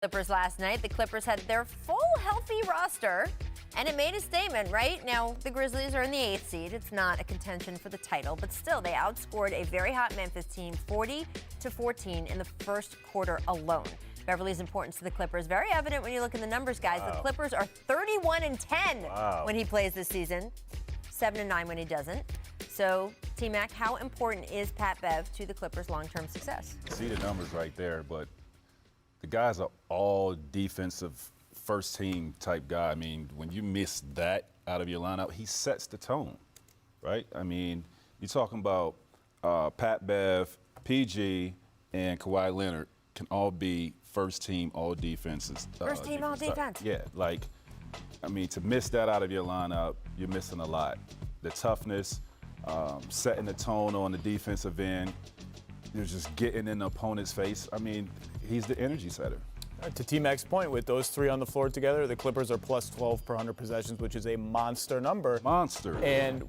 Clippers last night. The Clippers had their full healthy roster, and it made a statement, right? Now, the Grizzlies are in the 8th seed. It's not a contention for the title, but still, they outscored a very hot Memphis team 40-14 in the first quarter alone. Beverly's importance to the Clippers, very evident when you look at the numbers, guys. Wow. The Clippers are 31-10 Wow. when he plays this season, 7-9 when he doesn't. So, T-Mac, how important is Pat Bev to the Clippers' long-term success? See the numbers right there, but the guy's an all defensive first team type guy. I mean, when you miss that out of your lineup, he sets the tone, right? I mean, you're talking about Pat Bev, PG, and Kawhi Leonard can all be first team all defenses. First team all defense. Yeah, like, I mean, to miss that out of your lineup, you're missing a lot. The toughness, setting the tone on the defensive end, you're just getting in the opponent's face. I mean, he's the energy setter. To T-Mac's point, with those three on the floor together, the Clippers are plus 12 per 100 possessions, which is a monster number. Monster. And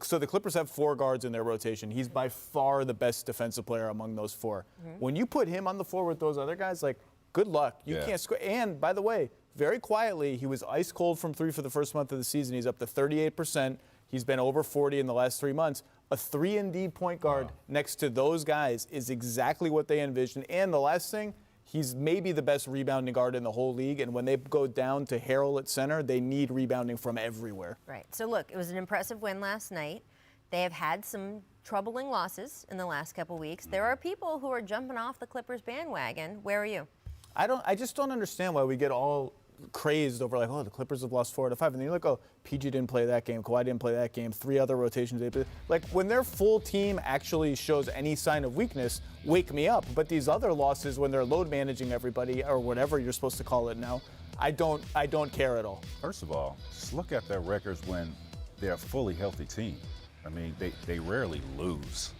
so the Clippers have 4 guards in their rotation. He's by far the best defensive player among those 4. When you put him on the floor with those other guys, like, good luck. You can't score. And by the way, very quietly, he was ice cold from 3 for the first month of the season. He's up to 38%. He's been over 40 in the last 3 months. A 3-and-D point guard next to those guys is exactly what they envisioned. And the last thing, he's maybe the best rebounding guard in the whole league. And when they go down to Harrell at center, they need rebounding from everywhere. Right. So, look, it was an impressive win last night. They have had some troubling losses in the last couple weeks. There are people who are jumping off the Clippers bandwagon. Where are you? I just don't understand why we get all crazed over, like, oh, the Clippers have lost 4 out of 5. And then you're like, oh, PG didn't play that game, Kawhi didn't play that game, 3 other rotations. Like, when their full team actually shows any sign of weakness, wake me up. But these other losses, when they're load managing everybody, or whatever you're supposed to call it now, I don't care at all. First of all, just look at their records when they're a fully healthy team. I mean, they rarely lose.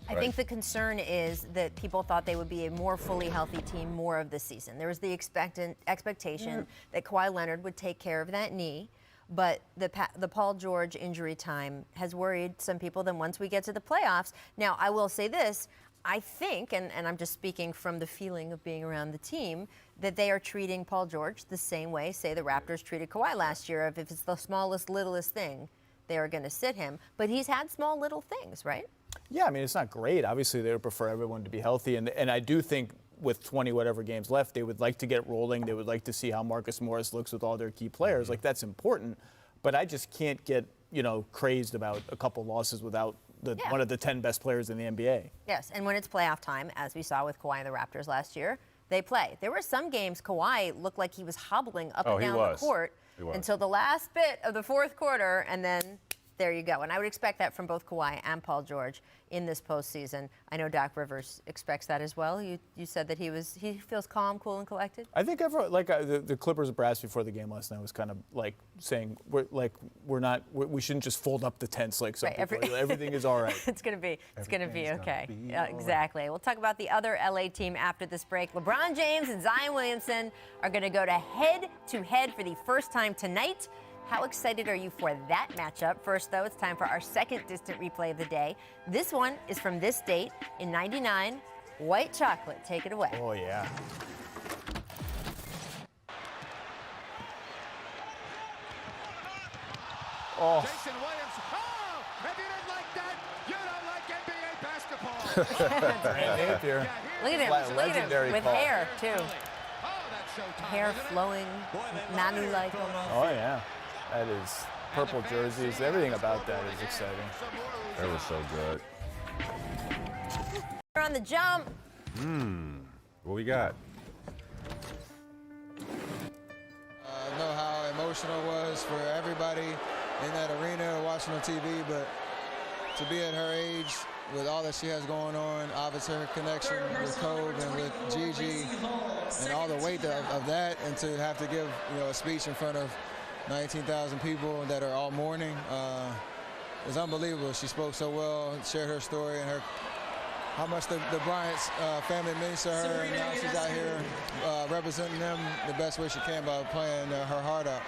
I think the concern is that people thought they would be a more fully healthy team more of the season. There was the expectation that Kawhi Leonard would take care of that knee, but the Paul George injury time has worried some people. Then once we get to the playoffs, now I will say this, I think, and I'm just speaking from the feeling of being around the team, that they are treating Paul George the same way, say, the Raptors treated Kawhi last year. If it's the smallest, littlest thing, they are going to sit him. But he's had small, little things, right? Yeah, I mean, it's not great. Obviously, they would prefer everyone to be healthy. And I do think with 20 whatever games left, they would like to get rolling. They would like to see how Marcus Morris looks with all their key players. Like, that's important. But I just can't get, crazed about a couple losses without one of the 10 best players in the NBA. Yes, and when it's playoff time, as we saw with Kawhi and the Raptors last year, they play. There were some games Kawhi looked like he was hobbling up and down the court until the last bit of the fourth quarter, and then there you go. And I would expect that from both Kawhi and Paul George in this postseason. I know Doc Rivers expects that as well. You said that he feels calm, cool, and collected. I think the Clippers brass before the game last night was kind of like saying we shouldn't just fold up the tents like some people. Everything is all right. It's gonna be okay. Exactly. We'll talk about the other LA team after this break. LeBron James and Zion Williamson are going to go to head-to-head for the first time tonight. How excited are you for that matchup? First, though, it's time for our second distant replay of the day. This one is from this date in '99. White chocolate. Take it away. Oh, yeah. Oh. Jason Williams. Oh, if you didn't like that, you don't like NBA basketball. Grant Napier. Look at him. Look at him with call. hair, too. Oh, that's showtime. Hair flowing, Manu-like. Oh, yeah. That is purple jerseys. Everything about that is exciting. That was so good. We're on the jump. What we got? I know how emotional it was for everybody in that arena watching on TV, but to be at her age with all that she has going on, obviously her connection with Kobe and with Gigi and all the weight of that, and to have to give a speech in front of 19,000 people that are all mourning is unbelievable. She spoke so well, shared her story and how much the Bryant's family means to her, and now she's out here representing them the best way she can by playing her heart out.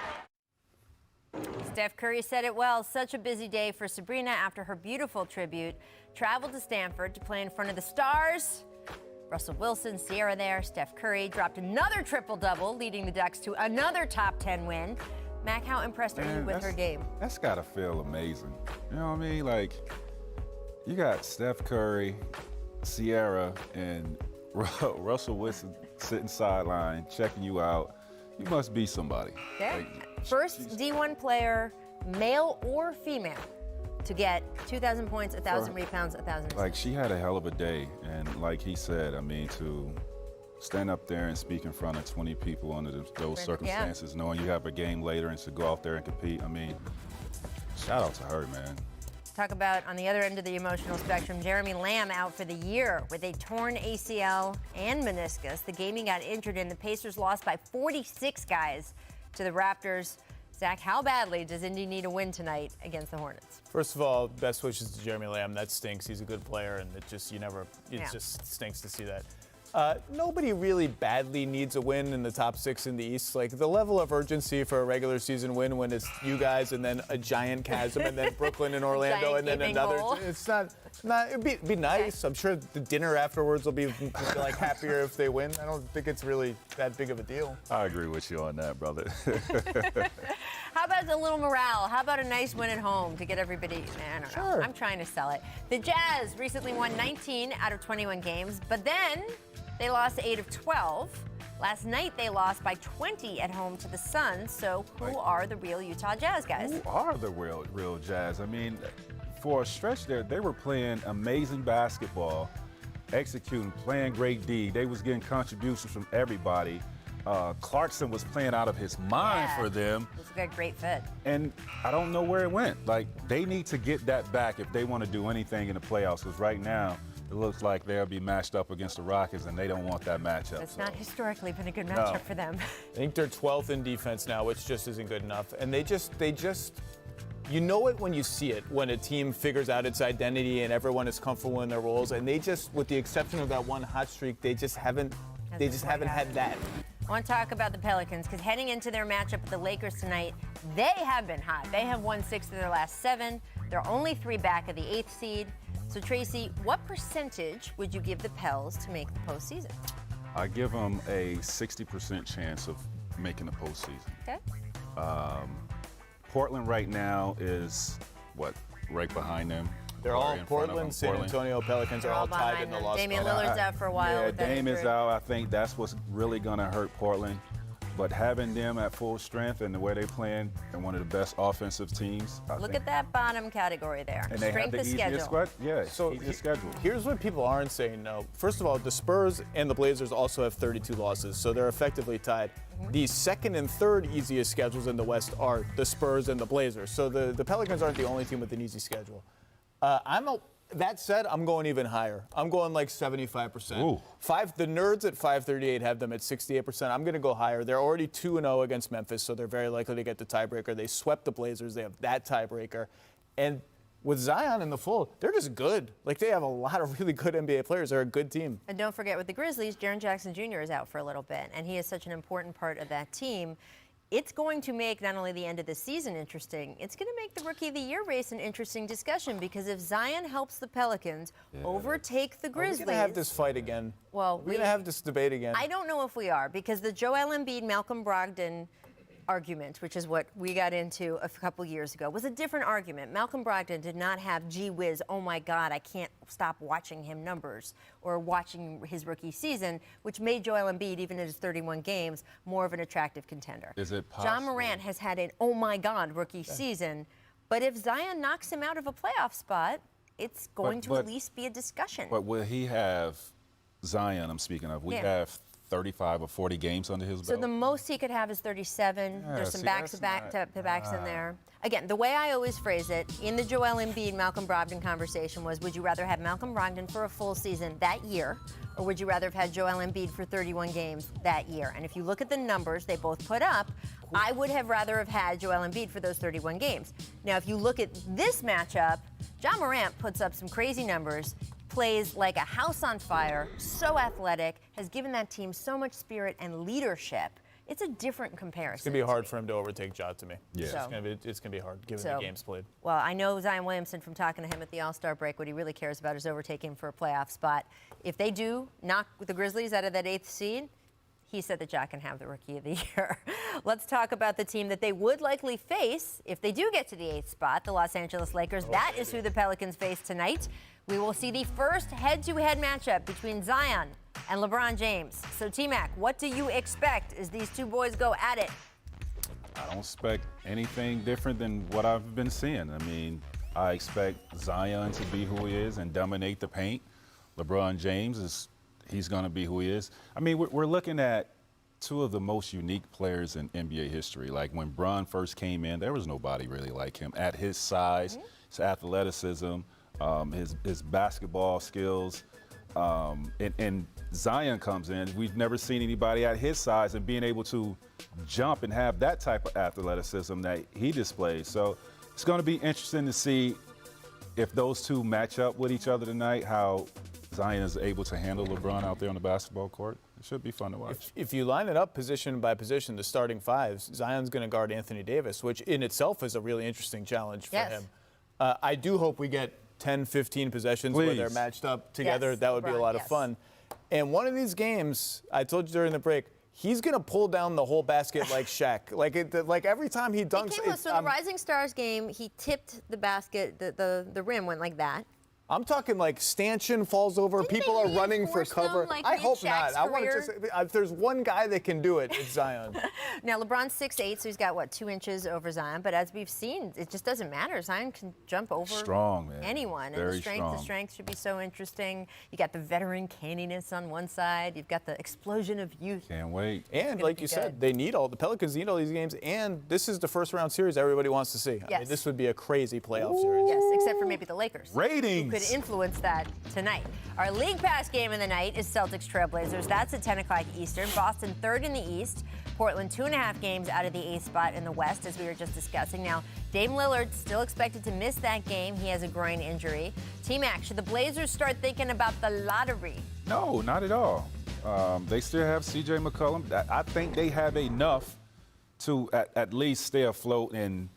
Steph Curry said it well. Such a busy day for Sabrina after her beautiful tribute. Traveled to Stanford to play in front of the stars Russell Wilson, Sierra there, Steph Curry dropped another triple-double, leading the Ducks to another top 10 win. Mac, how impressed are you with her game? That's got to feel amazing. You know what I mean? Like, you got Steph Curry, Sierra, and Russell Wilson sitting sideline, checking you out. You must be somebody. Yeah. Like, First D1 player, male or female, to get 2,000 points, 1,000 rebounds, 1,000 assists. Like, she had a hell of a day. And like he said, I mean, to stand up there and speak in front of 20 people under those circumstances, knowing you have a game later and to go out there and compete, I mean, shout out to her, man. Talk about, on the other end of the emotional spectrum, Jeremy Lamb out for the year with a torn ACL and meniscus. The game he got injured in, the Pacers lost by 46 guys to the Raptors. Zach, how badly does Indy need a win tonight against the Hornets? First of all, best wishes to Jeremy Lamb. That stinks. He's a good player, and it just stinks to see that. Nobody really badly needs a win in the top 6 in the East. Like, the level of urgency for a regular season win when it's you guys and then a giant chasm and then Brooklyn and Orlando and then another. Hole. It's not. It'd be nice. I'm sure the dinner afterwards will be like happier if they win. I don't think it's really that big of a deal. I agree with you on that, brother. How about a little morale? How about a nice win at home to get everybody? I don't know. Sure. I'm trying to sell it. The Jazz recently won 19 out of 21 games, but then they lost 8 of 12. Last night they lost by 20 at home to the Suns. So who are the real Utah Jazz guys? Who are the real Jazz? I mean, for a stretch there, they were playing amazing basketball, executing, playing great D. They was getting contributions from everybody. Clarkson was playing out of his mind for them. It was a great fit. And I don't know where it went. Like, they need to get that back if they want to do anything in the playoffs, because right now it looks like they'll be matched up against the Rockets, and they don't want that matchup. It's not historically been a good matchup for them. I think they're 12th in defense now, which just isn't good enough. And they just, you know it when you see it, when a team figures out its identity and everyone is comfortable in their roles. And they just, with the exception of that one hot streak, they just haven't had that. I want to talk about the Pelicans because heading into their matchup with the Lakers tonight, they have been hot. They have won 6 of their last 7. They're only 3 back of the 8th seed. So, Tracy, what percentage would you give the Pels to make the postseason? I give them a 60% chance of making the postseason. Okay. Portland right now is, right behind them? They're Or all in front of Portland, them. San Antonio Pelicans are all tied in the loss Damian column. Lillard's out for a while. Yeah, with that Dame is injury. out. I think that's what's really going to hurt Portland. But having them at full strength and the way they're playing, and one of the best offensive teams. Look at that bottom category there. And they have Strength the of easiest schedule. easiest schedule. Here's what people aren't saying, no. First of all, the Spurs and the Blazers also have 32 losses, so they're effectively tied. The second and third easiest schedules in the West are the Spurs and the Blazers. So the Pelicans aren't the only team with an easy schedule. That said, I'm going even higher. I'm going like 75%. Ooh. The Nerds at 538 have them at 68%. I'm going to go higher. They're already 2-0 against Memphis, so they're very likely to get the tiebreaker. They swept the Blazers. They have that tiebreaker. And with Zion in the fold, they're just good. Like, they have a lot of really good NBA players. They're a good team. And don't forget, with the Grizzlies, Jaren Jackson Jr. is out for a little bit, and he is such an important part of that team. It's going to make not only the end of the season interesting, it's going to make the Rookie of the Year race an interesting discussion, because if Zion helps the Pelicans overtake the Grizzlies... We're going to have this fight again. Well, we're going to have this debate again. I don't know if we are, because the Joel Embiid, Malcolm Brogdon argument, which is what we got into a couple years ago, was a different argument. Malcolm Brogdon did not have gee whiz, oh my God, I can't stop watching him numbers or watching his rookie season, which made Joel Embiid, even in his 31 games, more of an attractive contender. Is it possible? John Morant has had an oh my God rookie season, but if Zion knocks him out of a playoff spot, it's going to at least be a discussion. But will he have, Zion I'm speaking of, we have 35 or 40 games under his belt? So the most he could have is 37. There's some back-to-backs in there. Again, the way I always phrase it, in the Joel Embiid, Malcolm Brogdon conversation was, would you rather have Malcolm Brogdon for a full season that year, or would you rather have had Joel Embiid for 31 games that year? And if you look at the numbers they both put up, I would have rather have had Joel Embiid for those 31 games. Now, if you look at this matchup, John Morant puts up some crazy numbers, plays like a house on fire, so athletic, has given that team so much spirit and leadership. It's a different comparison. It's going to be hard for him to overtake Ja to me. Yeah. It's So- going to be hard given So- the games played. Well, I know Zion Williamson from talking to him at the All-Star break. What he really cares about is overtaking for a playoff spot. If they do knock the Grizzlies out of that 8th seed, he said that Ja can have the Rookie of the Year. Let's talk about the team that they would likely face if they do get to the 8th spot, the Los Angeles Lakers. That is who the Pelicans face tonight. We will see the first head-to-head matchup between Zion and LeBron James. So, T-Mac, what do you expect as these two boys go at it? I don't expect anything different than what I've been seeing. I mean, I expect Zion to be who he is and dominate the paint. LeBron James he's going to be who he is. I mean, we're looking at two of the most unique players in NBA history. Like when Bron first came in, there was nobody really like him at his size, his athleticism, his basketball skills. And Zion comes in. We've never seen anybody at his size and being able to jump and have that type of athleticism that he displays. So it's going to be interesting to see if those two match up with each other tonight, how Zion is able to handle LeBron out there on the basketball court. It should be fun to watch. If you line it up position by position, the starting fives, Zion's going to guard Anthony Davis, which in itself is a really interesting challenge for Yes. him. I do hope we get 10, 15 possessions where they're Please. matched up together. Yes, That would be a LeBron, lot of yes. fun. And one of these games, I told you during the break, he's going to pull down the whole basket like Shaq. Like every time he dunks, So the Rising Stars game, he tipped the basket, the rim went like that. I'm talking like stanchion falls over, Didn't people they are running for reinforce them, cover. like I in hope Shaq's not. I want to career? just if there's one guy that can do it, it's Zion. Now, LeBron's 6'8", so he's got, 2 inches over Zion. But as we've seen, it just doesn't matter. Zion can jump over Strong, man. anyone. And Very the strength should be so interesting. You got the veteran canniness on one side. You've got the explosion of youth. Can't wait. And gonna like be you good. said, the Pelicans need all these games, and this is the first round series everybody wants to see. I mean, Yes. this would be a crazy playoff series. Yes, except for maybe the Lakers. Ratings. Who could influence that tonight. Our League Pass game of the night is Celtics Trailblazers. That's at 10 o'clock Eastern. Boston third in the East. Portland 2.5 games out of the 8th spot in the West, as we were just discussing. Now, Dame Lillard still expected to miss that game. He has a groin injury. T-Mac, should the Blazers start thinking about the lottery? No, not at all. They still have C.J. McCollum. I think they have enough to at least stay afloat and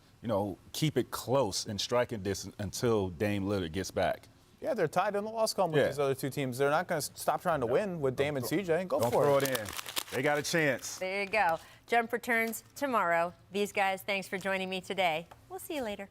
keep it close in striking distance until Dame Lillard gets back. Yeah, they're tied in the loss column with Yeah. these other two teams. They're not going to stop trying to win with Dame and CJ. Go Don't for throw it. it in. They got a chance. There you go. Jump returns tomorrow. These guys, thanks for joining me today. We'll see you later.